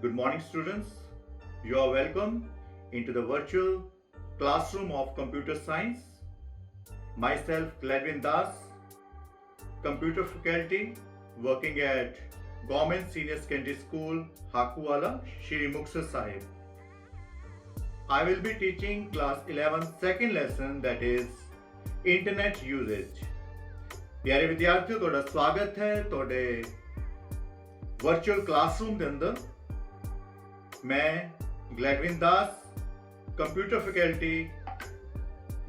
Good morning, students. You are welcome into the virtual classroom of computer science. Myself, Gladwin Das, computer faculty, working at Government Senior Secondary School, Hakuwala, Shri Muktsar Sahib. I will be teaching class 11 second lesson, that is internet usage. प्यारे विद्यार्थियों, ਤੁਹਾਡਾ ਸਵਾਗਤ ਹੈ ਤੁਹਾਡੇ virtual classroom ਦੇ ਅੰਦਰ। मैं Gladwin Das, computer faculty,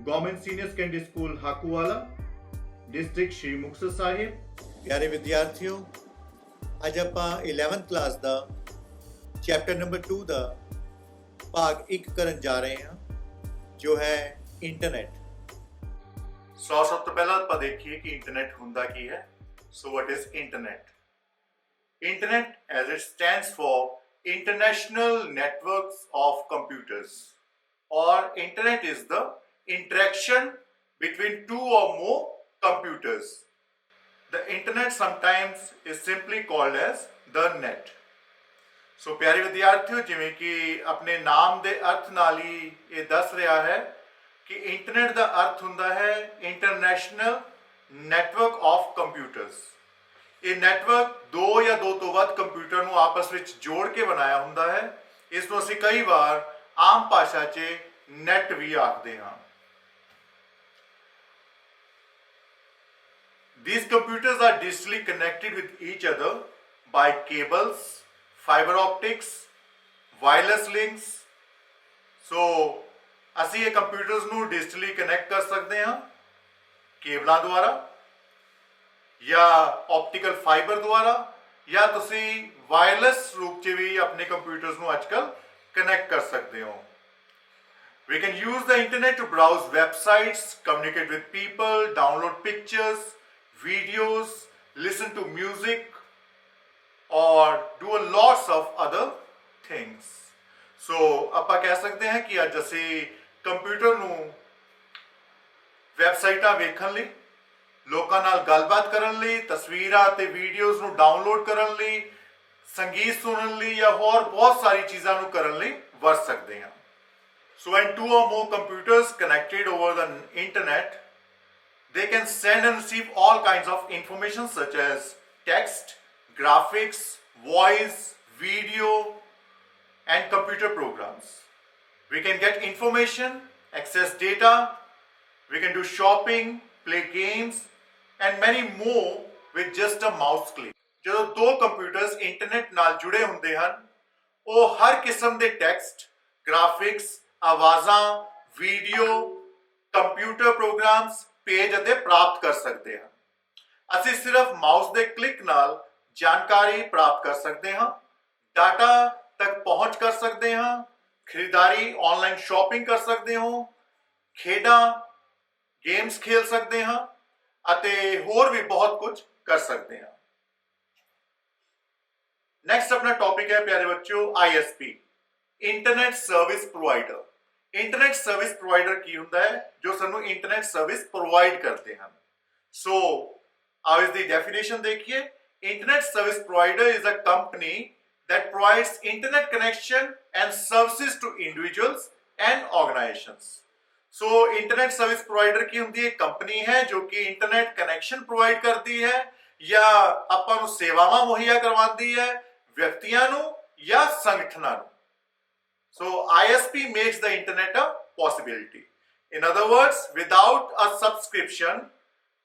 government senior secondary school Hakuwala, district Shri Muktsar Sahib. प्यारे विद्यार्थियों, ਅੱਜ ਆਪਾਂ 11th ਕਲਾਸ ਦਾ ਚੈਪਟਰ ਨੰਬਰ 2 ਦਾ ਭਾਗ 1 ਕਰਨ ਜਾ ਰਹੇ ਹਾਂ, ਜੋ ਹੈ ਇੰਟਰਨੈਟ। ਸਭ ਤੋਂ ਪਹਿਲਾਂ ਆਪਾਂ ਦੇਖੀਏ ਕਿ ਇੰਟਰਨੈਟ ਹੁੰਦਾ ਕੀ ਹੈ। So what is internet? Internet as it stands for International Networks of Computers, or internet is the interaction between two or more computers. The internet sometimes is simply called as the net. So प्यारे विद्यार्थियों, जिवें कि अपने नाम दे अर्थ नाल ही ये दस रहा है कि इंटरनेट का अर्थ हुंदा है इंटरनेशनल नेटवर्क ऑफ कंप्यूटर्स। ਇਹ ਨੈਟਵਰਕ ਦੋ ਜਾਂ ਦੋ ਤੋਂ ਵੱਧ ਕੰਪਿਊਟਰ ਨੂੰ ਆਪਸ ਵਿੱਚ ਜੋੜ ਕੇ ਬਣਾਇਆ ਹੁੰਦਾ ਹੈ। ਇਸ ਨੂੰ ਅਸੀਂ ਕਈ ਵਾਰ ਆਮ ਭਾਸ਼ਾ 'ਚ ਨੈਟ ਵੀ ਆਖਦੇ ਹਾਂ। These computers are digitally connected with each other by cables, fiber optics, wireless links. So ਅਸੀਂ ਇਹ ਕੰਪਿਊਟਰਸ ਨੂੰ ਡਿਜੀਟਲੀ ਕਨੈਕਟ ਕਰ ਸਕਦੇ ਹਾਂ ਕੇਬਲਾਂ ਦੁਆਰਾ, या ऑप्टिकल फाइबर द्वारा, या तुसी वायरलेस रूप च भी अपने कंप्यूटर्स ਨੂੰ ਅੱਜਕੱਲ कनेक्ट कर सकते हो। We can use the internet to browse websites, communicate with people, download pictures, videos, listen to music, or do a lots of other things. So ਆਪਾਂ ਕਹਿ ਸਕਦੇ ਹਾਂ ਕਿ ਅੱਜ ਅਸੀਂ ਕੰਪਿਊਟਰ ਨੂੰ ਵੈਬਸਾਈਟਾਂ ਵੇਖਣ ਲਈ, ਲੋਕਾਂ ਨਾਲ ਗੱਲਬਾਤ ਕਰਨ ਲਈ, ਤਸਵੀਰਾਂ ਤੇ ਵੀਡੀਓਜ਼ ਨੂੰ ਡਾਊਨਲੋਡ ਕਰਨ ਲਈ, ਸੰਗੀਤ ਸੁਣਨ ਲਈ ਜਾਂ ਹੋਰ ਬਹੁਤ ਸਾਰੀ ਚੀਜ਼ਾਂ ਨੂੰ ਕਰਨ ਲਈ ਵਰਤ ਸਕਦੇ ਹਾਂ। So when two or more computers connected over the internet, they can send and receive all kinds of information such as text, graphics, voice, video, and computer programs. We can get information, access data, we can do shopping, play games, and many more with just a mouse click. ਜਦੋਂ ਦੋ computers internet ਨਾਲ ਜੁੜੇ ਹੁੰਦੇ ਹਨ, ਉਹ ਹਰ ਕਿਸਮ ਦੇ text, graphics, ਆਵਾਜ਼ਾਂ, ਵੀਡੀਓ, ਕੰਪਿਊਟਰ ਪ੍ਰੋਗਰਾਮਸ, ਪੇਜ ਅਤੇ ਪ੍ਰਾਪਤ ਕਰ ਸਕਦੇ ਹਨ। ਅਸੀਂ ਸਿਰਫ ਮਾਊਸ ਦੇ ਕਲਿੱਕ ਨਾਲ ਜਾਣਕਾਰੀ ਪ੍ਰਾਪਤ ਕਰ ਸਕਦੇ ਹਾਂ, ਡਾਟਾ ਤੱਕ ਪਹੁੰਚ ਕਰ ਸਕਦੇ ਹਾਂ, ਖਰੀਦਾਰੀ, ਆਨਲਾਈਨ ਸ਼ਾਪਿੰਗ ਕਰ ਸਕਦੇ ਹੋ, ਖੇਡਾਂ, ਗੇਮਸ ਖੇਲ ਸਕਦੇ ਹਾਂ ਅਤੇ ਹੋਰ ਵੀ ਬਹੁਤ ਕੁਝ ਕਰ ਸਕਦੇ ਹਾਂ। ਨੈਕਸਟ ਆਪਣਾ ਟੌਪਿਕ ਹੈ ਪਿਆਰੇ ਬੱਚਿਓ ISP, internet service provider. Internet service provider ਕੀ ਹੁੰਦਾ ਹੈ? ਜੋ ਸਾਨੂੰ ਇੰਟਰਨੈਟ ਸਰਵਿਸ ਪ੍ਰੋਵਾਈਡ ਕਰਦੇ ਹਨ। ਸੋ ਆਓ ਇਸ ਦੀ ਡੈਫੀਨੇਸ਼ਨ ਦੇਖੀਏ। Internet service provider is a company that provides internet connection and services to individuals and organizations. So internet service provider की ਹੁੰਦੀ ਹੈ ਕੰਪਨੀ ਹੈ ਜੋ ਕਿ ਇੰਟਰਨੈਟ ਕਨੈਕਸ਼ਨ ਪ੍ਰੋਵਾਈਡ ਕਰਦੀ ਹੈ ਜਾਂ ਆਪਾਂ ਨੂੰ ਸੇਵਾਵਾਂ ਮੁਹੱਈਆ ਕਰਵਾਉਂਦੀ ਹੈ ਵਿਅਕਤੀਆਂ ਨੂੰ ਜਾਂ ਸੰਗਠਨਾਂ ਨੂੰ। So ISP makes the internet a possibility. In other words, without a subscription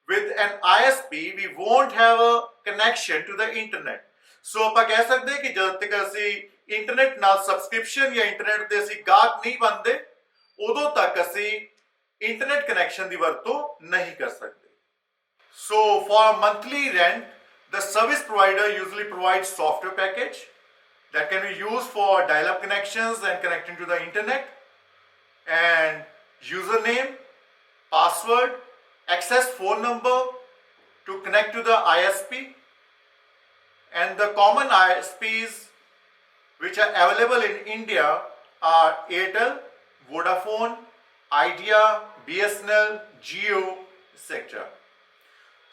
with an ISP, we won't have a connection to the internet. So ਆਪਾਂ ਕਹਿ ਸਕਦੇ ਹਾਂ ਕਿ ਜਦ ਤੱਕ ਅਸੀਂ ਇੰਟਰਨੈਟ ਨਾਲ ਸਬਸਕ੍ਰਿਪਸ਼ਨ ਜਾਂ ਇੰਟਰਨੈਟ ਦੇ ਅਸੀਂ ਗਾਹਕ ਨਹੀਂ ਬਣਦੇ, ਉਦੋਂ ਤੱਕ ਅਸੀਂ ਇੰਟਰਨੈਟ ਕਨੈਕਸ਼ਨ ਦੀ ਵਰਤੋਂ ਨਹੀਂ ਕਰ ਸਕਦੇ। So for a monthly rent, the service provider usually provides software package that can be used for dial-up connections and connecting to the internet, and username, password, access phone number to connect to the ISP, and the common ISPs which are available in India are Airtel, Vodafone, Idea, BSNL, Jio, etc.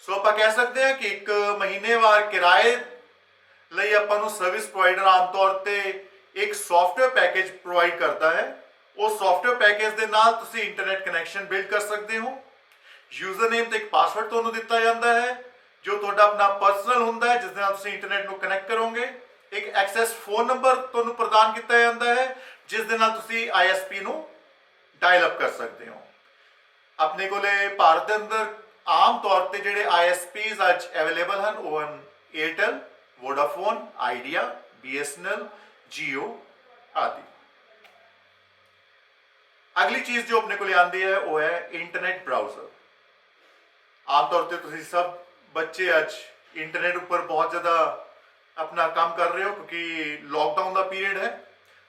ਸੋ ਆਪਾਂ ਕਹਿ ਸਕਦੇ ਹਾਂ ਕਿ ਇੱਕ ਮਹੀਨੇਵਾਰ ਕਿਰਾਏ ਲਈ ਆਪਾਂ ਨੂੰ ਸਰਵਿਸ ਪ੍ਰੋਵਾਈਡਰ ਆਮ ਤੌਰ ਤੇ ਇੱਕ ਸੌਫਟਵੇਅਰ ਪੈਕੇਜ ਪ੍ਰੋਵਾਈਡ ਕਰਦਾ ਹੈ। ਉਹ ਸੌਫਟਵੇਅਰ ਪੈਕੇਜ ਦੇ ਨਾਲ ਤੁਸੀਂ ਇੰਟਰਨੈਟ ਕਨੈਕਸ਼ਨ ਬਿਲਡ ਕਰ ਸਕਦੇ ਹੋ। ਯੂਜ਼ਰ ਨੇਮ ਤੇ ਇੱਕ ਪਾਸਵਰਡ ਤੁਹਾਨੂੰ ਦਿੱਤਾ ਜਾਂਦਾ ਹੈ ਜੋ ਤੁਹਾਡਾ ਆਪਣਾ ਪਰਸਨਲ ਹੁੰਦਾ ਹੈ, ਜਿਸ ਦੇ ਨਾਲ ਤੁਸੀਂ ਇੰਟਰਨੈਟ ਨੂੰ ਕਨੈਕਟ ਕਰੋਗੇ। ਇੱਕ ਐਕਸੈਸ ਫੋਨ ਨੰਬਰ ਤੁਹਾਨੂੰ ਪ੍ਰਦਾਨ ਕੀਤਾ ਜਾਂਦਾ ਹੈ ਜਿਸ ਦੇ ਨਾਲ ਤੁਸੀਂ ISP ਨੂੰ ਡਾਇਲ ਅਪ ਕਰ ਸਕਦੇ ਹੋ। ਆਪਣੇ ਕੋਲੇ ਭਾਰਤ ਦੇ ਅੰਦਰ ਆਮ ਤੌਰ ਤੇ ਜਿਹੜੇ ISPs ਅੱਜ ਅਵੇਲੇਬਲ ਹਨ ਉਹ ਹਨ Airtel, Vodafone, idea, BSNL, Jio ਆਦਿ। ਅਗਲੀ ਚੀਜ਼ ਜੋ ਆਪਣੇ ਕੋਲੇ ਆਉਂਦੀ ਹੈ ਉਹ ਹੈ ਇੰਟਰਨੈਟ ਬ੍ਰਾਊਜ਼ਰ। ਆਮ ਤੌਰ ਤੇ ਤੁਸੀਂ ਸਭ ਬੱਚੇ ਅੱਜ ਇੰਟਰਨੈਟ ਉੱਪਰ ਬਹੁਤ ਜ਼ਿਆਦਾ ਆਪਣਾ ਕੰਮ ਕਰ ਰਹੇ ਹੋ ਕਿਉਂਕਿ ਲੋਕਡਾਊਨ ਦਾ ਪੀਰੀਅਡ ਹੈ।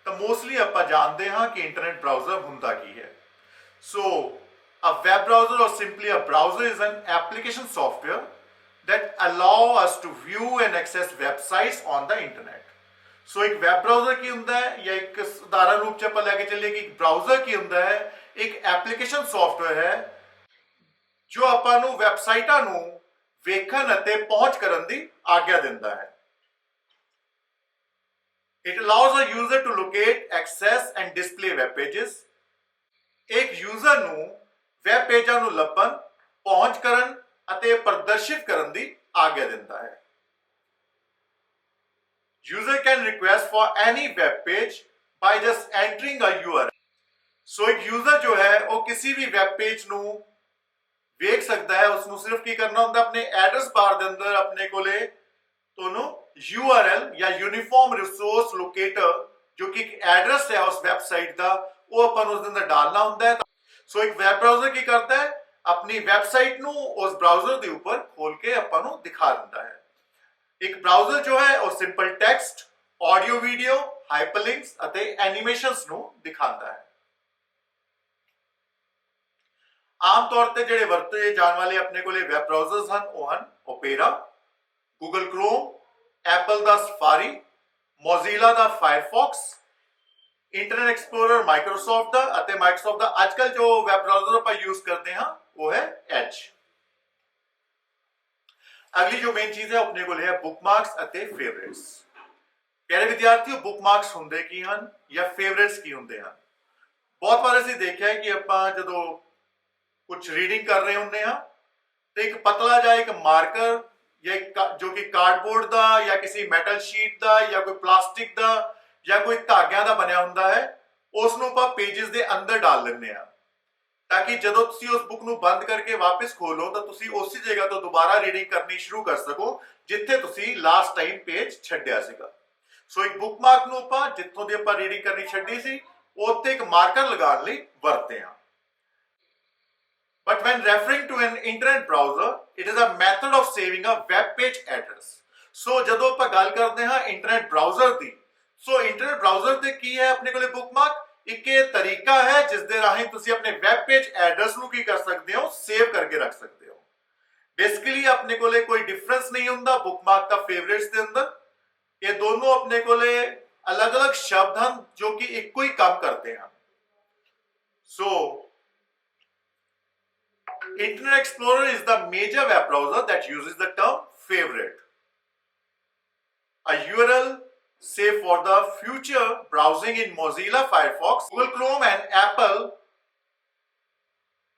ਤਾਂ ਮੋਸਟਲੀ ਆਪਾਂ ਜਾਣਦੇ ਹਾਂ ਕਿ ਇੰਟਰਨੈਟ ਬ੍ਰਾਊਜ਼ਰ ਹੁੰਦਾ ਕੀ ਹੈ। ਸੋ a web browser or simply a browser is an application software that allow us to view and access websites on the internet. ਸੋ ਇੱਕ ਵੈਬ ਬ੍ਰਾਊਜ਼ਰ ਕੀ ਹੁੰਦਾ ਹੈ ਜਾਂ ਇੱਕ ਸਧਾਰਨ ਰੂਪ ਚ ਆਪਾਂ ਲੈ ਕੇ ਚੱਲੀਏ ਕਿ ਇੱਕ ਬ੍ਰਾਊਜ਼ਰ ਕੀ ਹੁੰਦਾ ਹੈ, ਇੱਕ ਐਪਲੀਕੇਸ਼ਨ ਸੌਫਟਵੇਅਰ ਹੈ ਜੋ ਆਪਾਂ ਨੂੰ ਵੈਬਸਾਈਟਾਂ ਨੂੰ ਵੇਖਣ ਅਤੇ ਪਹੁੰਚ ਕਰਨ ਦੀ ਆਗਿਆ ਦਿੰਦਾ ਹੈ। It allows a user to locate, access and display web pages. ਇੱਕ ਯੂਜ਼ਰ ਨੂੰ ਵੈਬ ਪੇਜਾਂ ਨੂੰ ਲੱਭਣ, ਪਹੁੰਚ ਕਰਨ ਅਤੇ ਪ੍ਰਦਰਸ਼ਿਤ ਕਰਨ ਦੀ ਆਗਿਆ ਦਿੰਦਾ ਹੈ। User can request for any web page by just entering a URL. ਸੋ ਇੱਕ ਯੂਜ਼ਰ ਜੋ ਹੈ ਉਹ ਕਿਸੇ ਵੀ ਵੈਬ ਪੇਜ ਨੂੰ ਵੇਖ ਸਕਦਾ ਹੈ। ਉਸਨੂੰ ਸਿਰਫ ਕੀ ਕਰਨਾ ਹੁੰਦਾ, ਆਪਣੇ ਐਡਰੈਸ ਬਾਰ ਦੇ ਅੰਦਰ ਆਪਣੇ ਕੋਲੇ ਤੁਹਾਨੂੰ URL ਜਾਂ ਯੂਨੀਫਾਰਮ ਰਿਸੋਰਸ ਲੋਕੇਟਰ ਜੋ ਕਿ ਇੱਕ ਐਡਰੈਸ ਹੈ ਉਸ ਵੈਬਸਾਈਟ ਦਾ, ਉਹ ਆਪਾਂ ਨੂੰ ਉਸ ਦੇ ਅੰਦਰ ਡਾਲਣਾ ਹੁੰਦਾ ਹੈ। ਸੋ ਇੱਕ ਵੈਬ ਬ੍ਰਾਊਜ਼ਰ ਕੀ ਕਰਦਾ ਹੈ, ਆਪਣੀ ਵੈਬਸਾਈਟ ਨੂੰ ਉਸ ਬ੍ਰਾਊਜ਼ਰ ਦੇ ਉੱਪਰ ਖੋਲ ਕੇ ਆਪਾਂ ਨੂੰ ਦਿਖਾ ਦਿੰਦਾ ਹੈ। ਇੱਕ ਬ੍ਰਾਊਜ਼ਰ ਜੋ ਹੈ ਉਹ simple text, audio, video, hyperlinks ਅਤੇ ਐਨੀਮੇਸ਼ਨਸ ਨੂੰ ਦਿਖਾਉਂਦਾ ਹੈ। ਆਮ ਤੌਰ ਤੇ ਜਿਹੜੇ ਵਰਤੇ ਜਾਣ ਵਾਲੇ ਆਪਣੇ ਕੋਲੇ ਵੈਬ ਬ੍ਰਾਊਜ਼ਰਸ ਹਨ ਉਹ ਹਨ ਓਪੇਰਾ, ਗੂਗਲ ਕ੍ਰੋਮ, ਐਪਲ ਦਾ ਸਫਾਰੀ, ਮੋਜ਼ੀਲਾ ਦਾ ਫਾਇਰਫੌਕਸ, ਇੰਟਰਨੈਟ ਐਕਸਪਲੋਰਰ ਮਾਈਕਰੋਸਾਫਟ ਦਾ ਅਤੇ ਮਾਈਕਰੋਸਾਫਟ ਦਾ ਅੱਜਕੱਲ ਜੋ ਵੈਬ ਬ੍ਰਾਊਜ਼ਰ ਆਪਾਂ ਯੂਜ਼ ਕਰਦੇ ਹਾਂ ਉਹ ਹੈ ਐਜ। ਅਗਲੀ ਜੋ ਮੇਨ ਚੀਜ਼ ਹੈ ਆਪਣੇ ਕੋਲ ਹੈ ਬੁਕਮਾਰਕਸ ਅਤੇ ਫੇਵਰਿਟਸ। ਪਿਆਰੇ ਵਿਦਿਆਰਥੀਓ, ਬੁਕਮਾਰਕਸ ਹੁੰਦੇ ਕੀ ਹਨ ਜਾਂ ਫੇਵਰਿਟਸ ਕੀ ਹੁੰਦੇ ਹਨ? ਬਹੁਤ ਵਾਰ ਅਸੀਂ ਦੇਖਿਆ ਹੈ ਕਿ ਆਪਾਂ ਜਦੋਂ ਕੁਝ ਰੀਡਿੰਗ ਕਰ ਰਹੇ ਹੁੰਦੇ ਹਾਂ ਤੇ ਇੱਕ ਪਤਲਾ ਜਿਹਾ ਇੱਕ ਮਾਰਕਰ ਜਾਂ ਜੋ ਕਿ ਕਾਰਡਬੋਰਡ ਦਾ ਜਾਂ ਕਿਸੇ ਮੈਟਲ ਸ਼ੀਟ ਦਾ ਜਾਂ ਕੋਈ ਪਲਾਸਟਿਕ ਦਾ ਜਾਂ ਕੋਈ ਧਾਗਿਆਂ ਦਾ ਬਣਿਆ ਹੁੰਦਾ ਹੈ, ਉਸ ਨੂੰ ਆਪਾਂ ਪੇजेस ਦੇ ਅੰਦਰ ਡਾਲ ਲੈਂਦੇ ਹਾਂ ਤਾਂ ਕਿ ਜਦੋਂ ਤੁਸੀਂ ਉਸ ਬੁੱਕ ਨੂੰ ਬੰਦ ਕਰਕੇ ਵਾਪਸ ਖੋਲੋ ਤਾਂ ਤੁਸੀਂ ਉਸੇ ਜਗ੍ਹਾ ਤੋਂ ਦੁਬਾਰਾ ਰੀਡਿੰਗ ਕਰਨੀ ਸ਼ੁਰੂ ਕਰ ਸਕੋ ਜਿੱਥੇ ਤੁਸੀਂ ਲਾਸਟ ਟਾਈਮ ਪੇਜ ਛੱਡਿਆ ਸੀਗਾ। ਸੋ ਇੱਕ ਬੁੱਕਮਾਰਕ ਨੂੰ ਆਪਾਂ ਜਿੱਥੋਂ ਦੀ ਆਪਾਂ ਰੀਡਿੰਗ ਕਰਨੀ ਛੱਡੀ ਸੀ ਉੱਥੇ ਇੱਕ ਮਾਰਕਰ ਲਗਾਉਣ ਲਈ ਵਰਤਦੇ ਹਾਂ। But when referring to an internet browser, it is a method of saving a web page address. So ਜਦੋਂ ਆਪਾਂ ਗੱਲ ਕਰਦੇ ਹਾਂ ਇੰਟਰਨੈਟ ਬ੍ਰਾਊਜ਼ਰ ਦੀ, ਸੋ ਇੰਟਰਨੈਟ ਬ੍ਰਾਊਜ਼ਰ ਤੇ ਕੀ ਹੈ ਆਪਣੇ ਕੋਲੇ ਬੁੱਕਮਾਰਕ? ਇੱਕ ਇਹ ਤਰੀਕਾ ਹੈ ਜਿਸ ਦੇ ਰਾਹੀਂ ਤੁਸੀਂ ਆਪਣੇ ਵੈਬ ਪੇਜ ਐਡਰੈਸ ਨੂੰ ਕੀ ਕਰ ਸਕਦੇ ਹੋ, ਸੇਵ ਕਰਕੇ ਰੱਖ ਸਕਦੇ ਹੋ। ਬੇਸਿਕਲੀ ਆਪਣੇ ਕੋਲੇ ਕੋਈ ਡਿਫਰੈਂਸ ਨਹੀਂ ਹੁੰਦਾ ਬੁੱਕਮਾਰਕ ਦਾ ਫੇਵਰਿਟਸ ਦੇ ਅੰਦਰ। ਇਹ ਦੋਨੋਂ ਆਪਣੇ ਕੋਲੇ ਅਲੱਗ-ਅਲੱਗ ਸ਼ਬਦ ਹਨ ਜੋ ਕਿ ਇੱਕੋ ਹੀ ਕੰਮ ਕਰਦੇ ਹਨ। ਸੋ Internet Explorer is the major web browser that uses the term favorite. A URL, say for the future browsing in Mozilla Firefox, Google Chrome and Apple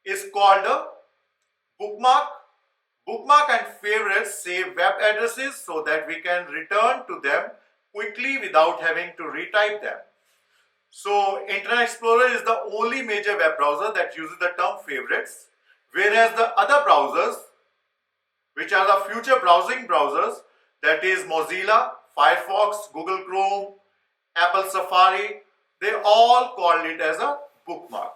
is called a bookmark. Bookmark and favorites save web addresses so that we can return to them quickly without having to retype them. So Internet Explorer is the only major web browser that uses the term favorites. Whereas the other browsers, which are the future browsing browsers, that is Mozilla, Firefox, Google Chrome, Apple Safari, they all called it as a bookmark.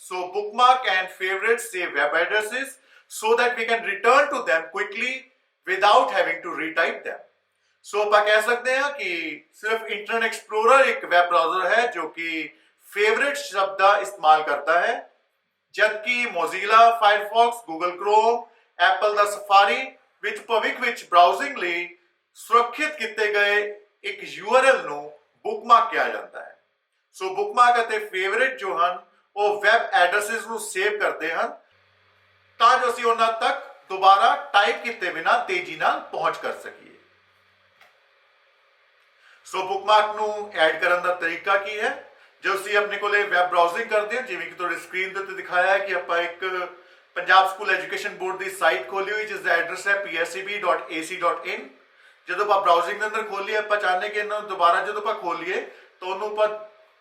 So bookmark and favorites save web addresses so that we can return to them quickly without having to retype them. So ਆਪਾਂ ਕਹਿ ਸਕਦੇ ਹਾਂ ਕਿ ਸਿਰਫ internet explorer ਇੱਕ web browser ਹੈ ਜੋ ਕਿ ਫੇਵਰਿਟ ਸ਼ਬਦ ਦਾ ਇਸਤੇਮਾਲ ਕਰਦਾ ਹੈ, ਜਦਕਿ Mozilla, Firefox, Google Chrome, Apple ਦਾ ਸਫਾਰੀ ਵਿੱਚ ਭਵਿੱਖ ਵਿੱਚ ਬ੍ਰਾਊਜ਼ਿੰਗ ਲਈ ਸੁਰੱਖਿਅਤ ਕੀਤੇ ਗਏ ਇੱਕ URL ਨੂੰ ਬੁੱਕਮਾਰਕ ਕਿਹਾ ਜਾਂਦਾ ਹੈ। ਸੋ ਬੁੱਕਮਾਰਕ ਅਤੇ ਫੇਵਰਿਟ ਜੋ ਹਨ ਉਹ ਵੈਬ ਐਡਰੈਸਿਸ ਨੂੰ ਸੇਵ ਕਰਦੇ ਹਨ ਤਾਂ ਜੋ ਅਸੀਂ ਉਹਨਾਂ ਤੱਕ ਦੁਬਾਰਾ ਟਾਈਪ ਕੀਤੇ ਬਿਨਾਂ ਤੇਜ਼ੀ ਨਾਲ ਪਹੁੰਚ ਕਰ ਸਕੀਏ। ਸੋ ਬੁੱਕਮਾਰਕ ਨੂੰ ਐਡ ਕਰਨ ਦਾ ਤਰੀਕਾ ਕੀ ਹੈ? ਜੋ ਤੁਸੀਂ ਆਪਣੇ ਕੋਲੇ ਵੈਬ ਬਰਾਊਜ਼ਿੰਗ ਕਰਦੇ ਹੋ, ਜਿਵੇਂ ਕਿ ਤੁਹਾਡੀ ਸਕਰੀਨ ਦੇ ਉੱਤੇ ਦਿਖਾਇਆ ਹੈ ਕਿ ਆਪਾਂ ਇੱਕ ਪੰਜਾਬ ਸਕੂਲ ਐਜੂਕੇਸ਼ਨ ਬੋਰਡ ਦੀ ਸਾਈਟ ਖੋਲੀ ਹੋਈ ਜਿਸ ਦਾ ਐਡਰੈਸ ਹੈ pscb.ac.in। ਜਦੋਂ ਆਪਾਂ ਬਰਾਊਜ਼ਿੰਗ ਦੇ ਅੰਦਰ ਖੋਲੀਏ, ਆਪਾਂ ਚਾਹੁੰਦੇ ਕਿ ਇਹਨਾਂ ਨੂੰ ਦੁਬਾਰਾ ਜਦੋਂ ਆਪਾਂ ਖੋਲੀਏ ਤਾਂ ਉਹਨੂੰ ਆਪਾਂ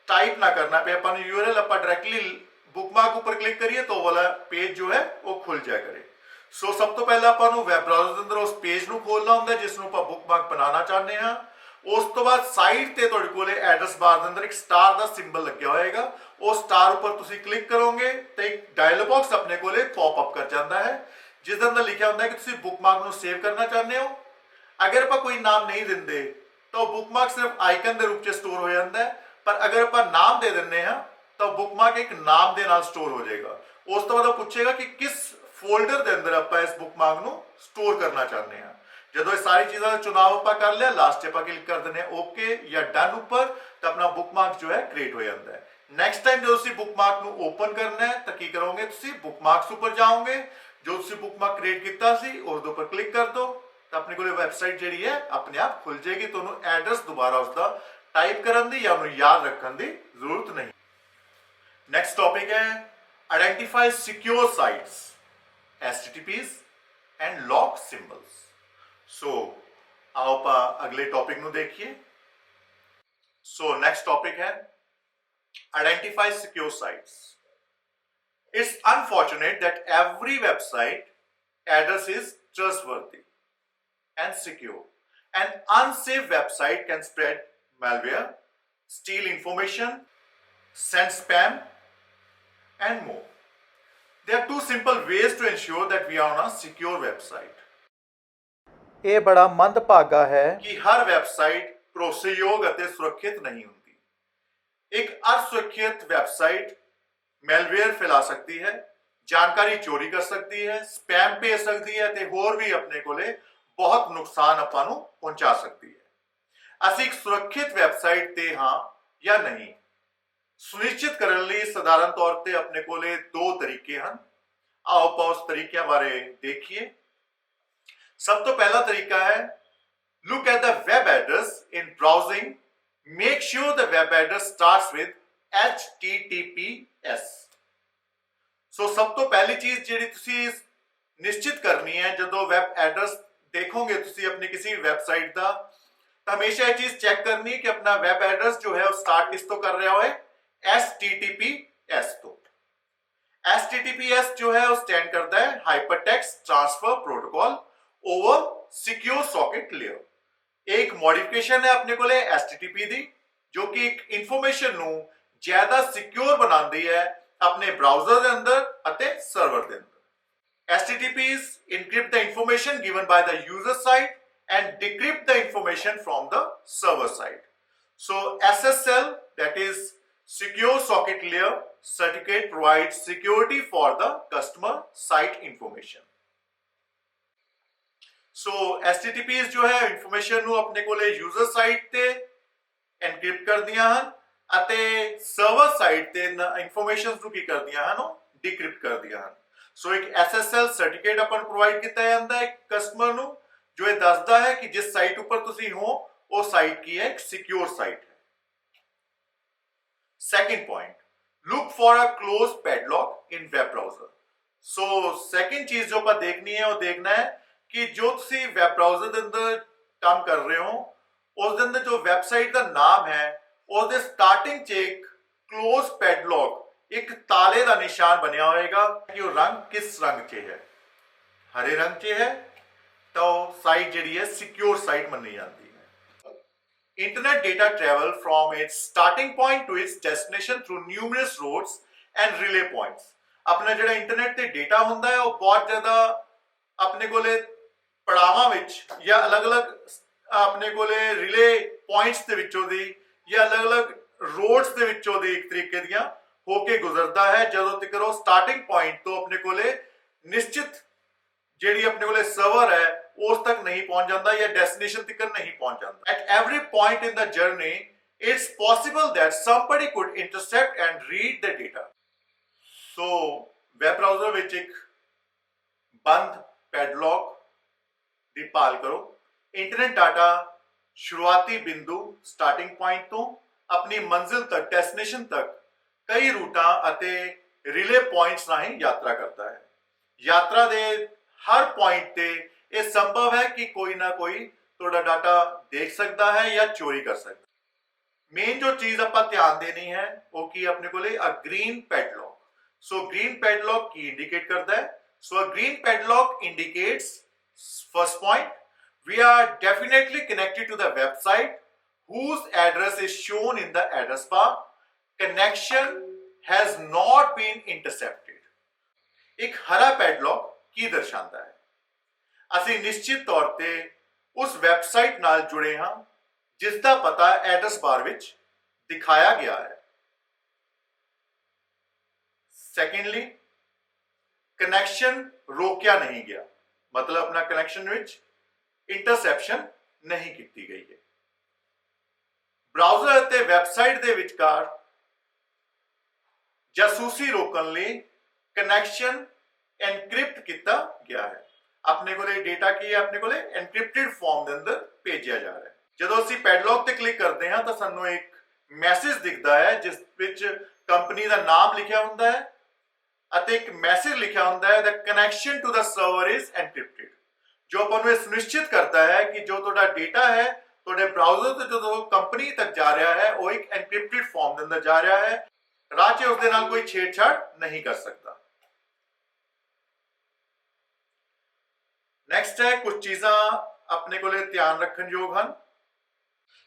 ਟਾਈਪ ਨਾ ਕਰਨਾ ਪਏ, ਆਪਾਂ ਨੂੰ URL ਆਪਾਂ ਡਾਇਰੈਕਟਲੀ ਬੁੱਕਮਾਰਕ ਉੱਪਰ ਕਲਿੱਕ ਕਰੀਏ ਤਾਂ ਉਹ ਵਾਲਾ ਪੇਜ ਜੋ ਹੈ ਉਹ ਖੁੱਲ ਜਾਇਆ ਕਰੇ। ਸੋ ਸਭ ਤੋਂ ਪਹਿਲਾਂ ਆਪਾਂ ਨੂੰ ਵੈਬ ਬਰਾਊਜ਼ਰ ਦੇ ਅੰਦਰ ਉਸ ਪੇਜ ਨੂੰ ਖੋਲਣਾ ਹੁੰਦਾ ਜਿਸ ਨੂੰ ਆਪਾਂ ਬੁੱਕਮਾਰਕ ਬਣਾਉਣਾ ਚਾਹੁੰਦੇ ਹਾਂ। ਉਸ ਤੋਂ ਬਾਅਦ ਸਾਈਡ ਤੇ ਤੁਹਾਡੇ ਕੋਲੇ ਐਡਰੈਸ ਬਾਰ ਦੇ ਅੰਦਰ ਇੱਕ ਸਟਾਰ ਦਾ ਸਿੰਬਲ ਲੱਗਿਆ ਹੋਏਗਾ, ਉਹ ਸਟਾਰ ਉੱਪਰ ਤੁਸੀਂ ਕਲਿੱਕ ਕਰੋਗੇ ਤੇ ਇੱਕ ਡਾਇਲੌਗ ਬਾਕਸ ਆਪਣੇ ਕੋਲੇ ਪੌਪ ਅਪ ਕਰ ਜਾਂਦਾ ਹੈ ਜਿਸ ਦੇ ਅੰਦਰ ਲਿਖਿਆ ਹੁੰਦਾ ਹੈ ਕਿ ਤੁਸੀਂ ਬੁੱਕਮਾਰਕ ਨੂੰ ਸੇਵ ਕਰਨਾ ਚਾਹੁੰਦੇ ਹੋ। ਅਗਰ ਆਪਾਂ ਕੋਈ ਨਾਮ ਨਹੀਂ ਦਿੰਦੇ ਤਾਂ ਉਹ ਬੁੱਕਮਾਰਕ ਸਿਰਫ ਆਈਕਨ ਦੇ ਰੂਪ 'ਚ ਸਟੋਰ ਹੋ ਜਾਂਦਾ ਹੈ, ਪਰ ਅਗਰ ਆਪਾਂ ਨਾਮ ਦੇ ਦਿੰਦੇ ਹਾਂ ਤਾਂ ਬੁੱਕਮਾਰਕ ਇੱਕ ਨਾਮ ਦੇ ਨਾਲ ਸਟੋਰ ਹੋ ਜਾਏਗਾ। ਉਸ ਤੋਂ ਬਾਅਦ ਉਹ ਪੁੱਛੇਗਾ ਕਿ ਕਿਸ ਫੋਲਡਰ ਦੇ ਅੰਦਰ ਆਪਾਂ ਇਸ ਬੁੱਕਮਾਰਕ ਨੂੰ ਸਟੋਰ ਕਰਨਾ ਚਾਹੁੰਦੇ ਹਾਂ। ਜਦੋਂ ਇਹ ਸਾਰੀ ਚੀਜ਼ਾਂ ਦਾ ਚੁਣਾਵ ਆਪਾਂ ਕਰ ਲਿਆ, ਲਾਸਟ 'ਚ ਆਪਾਂ ਕਲਿੱਕ ਕਰ ਦਿੰਦੇ ਹਾਂ ਓਕੇ ਜਾਂ ਡਨ ਉੱਪਰ, ਤਾਂ ਆਪਣਾ ਬੁੱਕਮਾਰਕ ਜੋ ਹੈ ਕ੍ਰੀਏਟ ਹੋ ਜਾਂਦਾ ਹੈ। ਨੈਕਸਟ ਟਾਈਮ ਜਦੋਂ ਤੁਸੀਂ ਬੁੱਕਮਾਰਕ ਨੂੰ ਓਪਨ ਕਰਨਾ ਹੈ ਤਾਂ ਕੀ ਕਰੋਗੇ? ਤੁਸੀਂ ਬੁੱਕਮਾਰਕਸ ਉੱਪਰ ਜਾਓਗੇ, ਜੋ ਤੁਸੀਂ ਬੁੱਕਮਾਰਕ ਕ੍ਰੀਏਟ ਕੀਤਾ ਸੀ ਉਸ ਦੇ ਉੱਪਰ ਕਲਿੱਕ ਕਰ ਦਿਓ ਤਾਂ ਆਪਣੇ ਕੋਲੇ ਵੈਬਸਾਈਟ ਜਿਹੜੀ ਹੈ ਆਪਣੇ ਆਪ ਖੁੱਲ ਜਾਏਗੀ। ਤੁਹਾਨੂੰ ਐਡਰੈਸ ਦੁਬਾਰਾ ਉਸਦਾ ਟਾਈਪ ਕਰਨ ਦੀ ਜਾਂ ਉਹਨੂੰ ਯਾਦ ਰੱਖਣ ਦੀ ਜ਼ਰੂਰਤ ਨਹੀਂ। ਨੈਕਸਟ ਟੌਪਿਕ ਹੈ identify secure sites, HTTPs and lock symbols। ਸੋ ਆਓ ਆਪਾਂ ਅਗਲੇ ਟੌਪਿਕ ਨੂੰ ਦੇਖੀਏ। ਸੋ ਨੈਕਸਟ ਟੌਪਿਕ ਹੈ identify secure sites. It's unfortunate that every website address is trustworthy and secure. An unsafe website can spread malware, steal information, send spam, and more. There are two simple ways to ensure that we are on a secure website. ਇਹ ਬੜਾ ਮੰਦਭਾਗਾ ਹੈ ਕਿ ਹਰ website ਭਰੋਸੇਯੋਗ ਅਤੇ ਸੁਰੱਖਿਅਤ ਨਹੀਂ ਹੁੰਦੀ। ਇੱਕ ਅਸੁਰੱਖਿਅਤ ਵੈਬਸਾਈਟ ਮੈਲਵੇਅਰ ਫੈਲਾ ਸਕਦੀ ਹੈ, ਜਾਣਕਾਰੀ ਚੋਰੀ ਕਰ ਸਕਦੀ ਹੈ, ਸਪੈਮ ਭੇਜ ਸਕਦੀ ਹੈ ਤੇ ਹੋਰ ਵੀ ਆਪਣੇ ਕੋਲੇ ਬਹੁਤ ਨੁਕਸਾਨ ਆਪਾਂ ਨੂੰ ਪਹੁੰਚਾ ਸਕਦੀ ਹੈ। ਅਸੀਂ ਇੱਕ ਸੁਰੱਖਿਅਤ ਵੈਬਸਾਈਟ ਤੇ ਹਾਂ ਜਾਂ ਨਹੀਂ, ਸੁਨਿਸ਼ਚਿਤ ਕਰਨ ਲਈ ਸਧਾਰਨ ਤੌਰ ਤੇ ਆਪਣੇ ਕੋਲੇ ਦੋ ਤਰੀਕੇ ਹਨ। ਆਓ ਆਪਾਂ ਉਸ ਤਰੀਕਿਆਂ ਬਾਰੇ ਦੇਖੀਏ। ਸਭ ਤੋਂ ਪਹਿਲਾ ਤਰੀਕਾ ਹੈ look at the web address in browsing, make sure the web address starts with HTTPS। ਸੋ ਸਭ ਤੋਂ ਪਹਿਲੀ ਚੀਜ਼ ਜਿਹੜੀ ਤੁਸੀਂ ਨਿਸ਼ਚਿਤ ਕਰਨੀ ਹੈ ਜਦੋਂ ਵੈਬ ਐਡਰੈਸ ਦੇਖੋਗੇ ਤੁਸੀਂ ਆਪਣੀ ਕਿਸੇ ਵੈਬਸਾਈਟ ਦਾ, ਤਾਂ ਹਮੇਸ਼ਾ ਇਹ ਚੀਜ਼ ਚੈੱਕ ਕਰਨੀ ਹੈ ਕਿ ਆਪਣਾ ਵੈਬ ਐਡਰੈਸ ਜੋ ਹੈ ਉਹ ਸਟਾਰਟ ਕਿਸ ਤੋਂ ਕਰ ਰਿਹਾ ਹੋਏ? HTTPS ਤੋਂ। HTTPS ਜੋ ਹੈ ਉਹ ਸਟੈਂਡ ਕਰਦਾ ਹੈ hypertext transfer protocol over secure socket layer. एक मॉडिफिकेशन है अपने को HTTP दी जो कि एक इंफॉर्मेशन ਨੂੰ ਜ਼ਿਆਦਾ ਸਿਕਿਉਰ ਬਣਾਉਂਦੀ ਹੈ ਆਪਣੇ ਬ੍ਰਾਊਜ਼ਰ ਦੇ ਅੰਦਰ ਅਤੇ ਸਰਵਰ ਦੇ ਅੰਦਰ। HTTPs encrypt the information given by the user side and decrypt the information from the server side. So SSL, that is secure socket layer certificate, provides security for the customer site information. So HTTPs ਜੋ ਹੈ information ਨੂੰ ਆਪਣੇ ਕੋਲੇ user site ਤੇ ਐਨਕ੍ਰਿਪਟ ਕਰਦੀਆਂ ਹਨ ਅਤੇ server site ਤੇ ਇਨਫੋਰਮੇਸ਼ਨਸ ਨੂੰ ਕੀ ਕਰਦੀਆਂ ਹਨ? ਉਹ ਡਿਕ੍ਰਿਪਟ ਕਰਦੀਆਂ ਹਨ। ਸੋ ਇੱਕ SSL ਸਰਟੀਫਿਕੇਟ ਆਪਾਂ ਨੂੰ ਪ੍ਰੋਵਾਈਡ ਕੀਤਾ ਜਾਂਦਾ ਹੈ ਕਸਟਮਰ ਨੂੰ ਜੋ ਇਹ ਦੱਸਦਾ ਹੈ ਕਿ ਜਿਸ ਸਾਈਟ ਉੱਪਰ ਤੁਸੀਂ ਹੋ ਉਹ ਸਾਈਟ ਕੀ ਹੈ? ਇੱਕ ਸਿਕਿਉਰ ਸਾਈਟ ਹੈ। Second point, look for a closed padlock in web browser. So second ਚੀਜ਼ ਜੋ ਆਪਾਂ ਦੇਖਣੀ ਹੈ ਉਹ ਦੇਖਣਾ ਹੈ ਕਿ ਜੋ ਤੁਸੀਂ ਵੈਬ ਬ੍ਰਾਊਜ਼ਰ ਦੇ ਅੰਦਰ ਕੰਮ ਕਰ ਰਹੇ ਹੋ ਉਸ ਦੇ ਅੰਦਰ ਜੋ ਵੈਬਸਾਈਟ ਦਾ ਨਾਮ ਹੈ ਉਸ ਦੇ ਸਟਾਰਟਿੰਗ 'ਚ ਇੱਕ ক্লোਜ਼ ਪੈਡਲੌਕ, ਇੱਕ ਤਾਲੇ ਦਾ ਨਿਸ਼ਾਨ ਬਣਿਆ ਹੋਏਗਾ ਕਿ ਉਹ ਰੰਗ ਕਿਸ ਰੰਗ 'ਚ ਹੈ। ਹਰੇ ਰੰਗ 'ਚ ਹੈ ਤਾਂ ਉਹ ਸਾਈਟ ਜਿਹੜੀ ਹੈ ਸਿਕਿਉਰ ਸਾਈਟ ਮੰਨੀ ਜਾਂਦੀ ਹੈ। Internet data travel from its starting point to its destination through numerous roads and relay points. ਆਪਣਾ ਜਿਹੜਾ ਇੰਟਰਨੈਟ ਤੇ ਡੇਟਾ ਹੁੰਦਾ ਹੈ ਉਹ ਬਹੁਤ ਜ਼ਿਆਦਾ ਆਪਣੇ ਕੋਲੇ ਪੜਾਵਾਂ ਵਿੱਚ ਜਾਂ ਅਲੱਗ-ਅਲੱਗ ਆਪਣੇ ਕੋਲੇ ਰਿਲੇ ਪੁਆਇੰਟਸ ਦੇ ਵਿੱਚੋਂ ਦੀ ਜਾਂ ਅਲੱਗ-ਅਲੱਗ ਰੋਡਸ ਦੇ ਵਿੱਚੋਂ ਦੀ ਇੱਕ ਤਰੀਕੇ ਦੀਆਂ ਹੋ ਕੇ ਗੁਜ਼ਰਦਾ ਹੈ ਜਦੋਂ ਤੱਕ ਉਹ ਸਟਾਰਟਿੰਗ ਪੁਆਇੰਟ ਤੋਂ ਆਪਣੇ ਕੋਲੇ ਨਿਸ਼ਚਿਤ ਜਿਹੜੀ ਆਪਣੇ ਕੋਲੇ ਸਰਵਰ ਹੈ ਉਸ ਤੱਕ ਨਹੀਂ ਪਹੁੰਚ ਜਾਂਦਾ ਜਾਂ ਡੈਸਟੀਨੇਸ਼ਨ ਤੱਕ ਨਹੀਂ ਪਹੁੰਚ ਜਾਂਦਾ। At every point in the journey it's possible that somebody could intercept and read the data. So web browser ਵਿੱਚ ਇੱਕ ਬੰਦ ਪੈਡਲੌਕ ਦੀ ਭਾਲ ਕਰੋ। ਇੰਟਰਨੈਟ ਡਾਟਾ ਸ਼ੁਰੂਆਤੀ ਬਿੰਦੂ ਸਟਾਰਟਿੰਗ ਪੁਆਇੰਟ ਤੋਂ ਆਪਣੀ ਮੰਜ਼ਿਲ ਤੱਕ ਡੈਸਟੀਨੇਸ਼ਨ ਤੱਕ ਕਈ ਰੂਟਾਂ ਅਤੇ ਰਿਲੇ ਪੁਆਇੰਟਸ ਰਾਹੀਂ ਯਾਤਰਾ ਕਰਦਾ ਹੈ। ਯਾਤਰਾ ਦੇ ਹਰ ਪੁਆਇੰਟ ਤੇ ਇਹ ਸੰਭਵ ਹੈ ਕਿ ਕੋਈ ਨਾ ਕੋਈ ਤੁਹਾਡਾ ਡਾਟਾ ਦੇਖ ਸਕਦਾ ਹੈ ਜਾਂ ਚੋਰੀ ਕਰ ਸਕਦਾ ਹੈ। ਮੇਨ ਜੋ ਚੀਜ਼ ਆਪਾਂ ਧਿਆਨ ਦੇਣੀ ਹੈ ਉਹ ਕੀ ਆਪਣੇ ਕੋਲੇ ਅ ਗ੍ਰੀਨ ਪੈਡਲੌਕ। ਸੋ ਗ੍ਰੀਨ ਪੈਡਲੌਕ ਕੀ ਇੰਡੀਕੇਟ ਕਰਦਾ ਹੈ? ਸੋ ਅ green ਪੈਡਲੌਕ ਇੰਡੀਕੇਟਸ first point, we are definitely connected to the website whose address is shown in the address bar. Connection has not been intercepted. ਇੱਕ ਹਰਾ ਪੈਡਲੌਕ ਕੀ ਦਰਸਾਉਂਦਾ ਹੈ? ਅਸੀਂ ਨਿਸ਼ਚਿਤ ਤੌਰ ਤੇ ਉਸ ਵੈਬਸਾਈਟ ਨਾਲ ਜੁੜੇ ਹਾਂ ਜਿਸ ਦਾ ਪਤਾ ਐਡਰੈਸ ਬਾਰ ਵਿੱਚ ਦਿਖਾਇਆ ਗਿਆ ਹੈ। ਸੈਕੰਡਲੀ, ਕਨੈਕਸ਼ਨ ਰੋਕਿਆ ਨਹੀਂ ਗਿਆ, ਮਤਲਬ ਆਪਣਾ ਕਨੈਕਸ਼ਨ ਵਿੱਚ ਇੰਟਰਸੈਪਸ਼ਨ ਨਹੀਂ ਕੀਤੀ ਗਈ ਹੈ। ਬ੍ਰਾਊਜ਼ਰ ਅਤੇ ਵੈਬਸਾਈਟ ਦੇ ਵਿਚਕਾਰ ਜਾਸੂਸੀ ਰੋਕਣ ਲਈ ਕਨੈਕਸ਼ਨ ਐਨਕ੍ਰਿਪਟ ਕੀਤਾ ਗਿਆ ਹੈ। ਆਪਣੇ ਕੋਲੇ ਡੇਟਾ ਕੀ ਹੈ? ਆਪਣੇ ਕੋਲੇ ਐਨਕ੍ਰਿਪਟਡ ਫਾਰਮ ਦੇ ਅੰਦਰ ਭੇਜਿਆ ਜਾ ਰਿਹਾ ਹੈ। ਜਦੋਂ ਅਸੀਂ ਪੈਡਲੌਕ ਤੇ ਕਲਿੱਕ ਕਰਦੇ ਹਾਂ ਤਾਂ ਸਾਨੂੰ ਇੱਕ ਮੈਸੇਜ ਦਿਖਦਾ ਹੈ ਜਿਸ ਵਿੱਚ ਕੰਪਨੀ ਦਾ ਨਾਮ ਲਿਖਿਆ ਹੁੰਦਾ ਹੈ ਅਤੇ ਇੱਕ ਮੈਸੇਜ ਲਿਖਿਆ ਹੁੰਦਾ ਹੈ that connection to the server is encrypted, ਜੋ ਆਪਾਂ ਨੂੰ ਇਹ ਸੁਨਿਸ਼ਚਿਤ ਕਰਦਾ ਹੈ ਕਿ ਜੋ ਤੁਹਾਡਾ ਡੇਟਾ ਹੈ ਤੁਹਾਡੇ ਬ੍ਰਾਊਜ਼ਰ ਤੋਂ ਜਦੋਂ ਕੰਪਨੀ ਤੱਕ ਜਾ ਰਿਹਾ ਹੈ ਉਹ ਇੱਕ ਐਨਕ੍ਰਿਪਟਡ ਫਾਰਮ ਦੇ ਅੰਦਰ ਜਾ ਰਿਹਾ ਹੈ, ਰਾਹ 'ਚ ਉਸ ਦੇ ਨਾਲ ਕੋਈ ਛੇੜਛਾੜ ਨਹੀਂ ਕਰ ਸਕਦਾ। ਨੈਕਸਟ ਹੈ ਕੁਝ ਚੀਜ਼ਾਂ ਆਪਣੇ ਕੋਲੇ ਧਿਆਨ ਰੱਖਣ ਯੋਗ ਹਨ।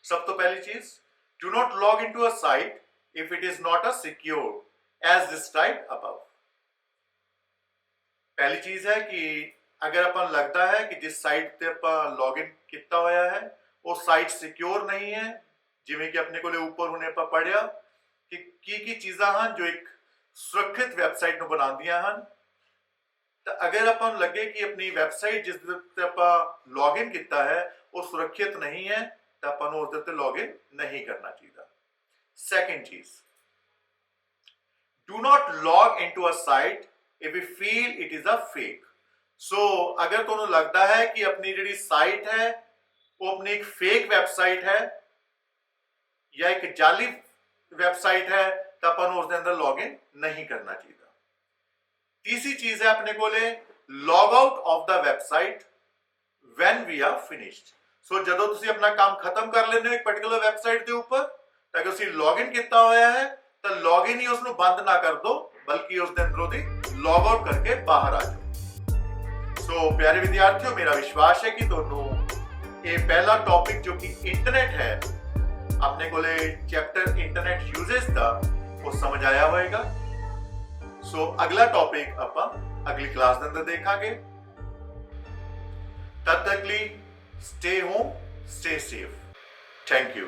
ਸਭ ਤੋਂ ਪਹਿਲੀ ਚੀਜ਼, do not log into a site if it is not a secure as described above। ਪਹਿਲੀ ਚੀਜ਼ ਹੈ ਕਿ ਅਗਰ ਆਪਾਂ ਨੂੰ ਲੱਗਦਾ ਹੈ ਕਿ ਜਿਸ ਸਾਈਟ ਤੇ ਆਪਾਂ ਲੌਗਇਨ ਕੀਤਾ ਹੋਇਆ ਹੈ ਉਹ ਸਾਈਟ ਸਿਕਿਉਰ ਨਹੀਂ ਹੈ, ਜਿਵੇਂ ਕਿ ਆਪਣੇ ਕੋਲੇ ਉੱਪਰ ਹੁਣੇ ਆਪਾਂ ਪੜ੍ਹਿਆ ਕਿ ਕੀ ਚੀਜ਼ਾਂ ਹਨ ਜੋ ਇੱਕ ਸੁਰੱਖਿਅਤ ਵੈਬਸਾਈਟ ਨੂੰ ਬਣਾਉਂਦੀਆਂ ਹਨ, ਤਾਂ ਅਗਰ ਆਪਾਂ ਨੂੰ ਲੱਗੇ ਕਿ ਆਪਣੀ ਵੈਬਸਾਈਟ ਜਿਸ ਦੇ ਉੱਤੇ ਆਪਾਂ ਲੌਗਇਨ ਕੀਤਾ ਹੈ ਉਹ ਸੁਰੱਖਿਅਤ ਨਹੀਂ ਹੈ ਤਾਂ ਆਪਾਂ ਨੂੰ ਉਸ ਦੇ ਉੱਤੇ ਲੌਗਇਨ ਨਹੀਂ ਕਰਨਾ ਚਾਹੀਦਾ। ਸੈਕੰਡ ਚੀਜ਼, do not log into a site if you feel it is a fake। ਸੋ ਅਗਰ ਤੁਹਾਨੂੰ ਲੱਗਦਾ ਹੈ ਕਿ ਆਪਣੀ ਜਿਹੜੀ ਸਾਈਟ ਹੈ ਉਹ ਆਪਣੀ ਇੱਕ ਫੇਕ ਵੈਬਸਾਈਟ ਹੈ ਜਾਂ ਇੱਕ ਜਾਲੀ ਵੈਬਸਾਈਟ ਹੈ ਤਾਂ ਆਪਾਂ ਨੂੰ ਉਸ ਦੇ ਅੰਦਰ ਲੌਗਇਨ ਨਹੀਂ ਕਰਨਾ ਚਾਹੀਦਾ। ਤੀਸਰੀ ਚੀਜ਼ ਹੈ ਆਪਣੇ ਕੋਲੇ log out of the website when we are finished। So ਜਦੋਂ ਤੁਸੀਂ ਆਪਣਾ ਕੰਮ ਖਤਮ ਕਰ ਲੈਂਦੇ ਹੋ ਇੱਕ ਪਾਰਟਿਕੂਲਰ ਵੈਬਸਾਈਟ ਦੇ ਉੱਪਰ ਤਾਂ ਕਿ ਤੁਸੀਂ ਲੌਗਇਨ ਕੀਤਾ ਹੋਇਆ ਹੈ ਤਾਂ ਲੌਗਇਨ ਹੀ ਉਸ ਨੂੰ ਬੰਦ ਨਾ ਕਰ ਦਿਓ ਬਲਕਿ ਉਸ ਦੇ ਅੰਦਰੋਂ ਦੀ ਲੌਗ ਆਊਟ ਕਰਕੇ ਬਾਹਰ ਆ ਜਾਓ। ਸੋ ਪਿਆਰੇ ਵਿਦਿਆਰਥੀਓ, ਮੇਰਾ ਵਿਸ਼ਵਾਸ ਹੈ ਕਿ ਤੁਹਾਨੂੰ ਇਹ ਪਹਿਲਾ ਟੌਪਿਕ ਜੋ ਕਿ ਇੰਟਰਨੈਟ ਹੈ ਆਪਣੇ ਕੋਲੇ ਚੈਪਟਰ ਇੰਟਰਨੈਟ ਯੂਜ਼ਸ ਦਾ ਉਹ ਸਮਝ ਆਇਆ ਹੋਵੇਗਾ। ਸੋ ਅਗਲਾ ਟੌਪਿਕ ਆਪਾਂ ਅਗਲੀ ਕਲਾਸ ਦੇ ਅੰਦਰ ਦੇਖਾਂਗੇ। ਤਦ ਤੱਕ ਲਈ stay home, stay safe. Thank you.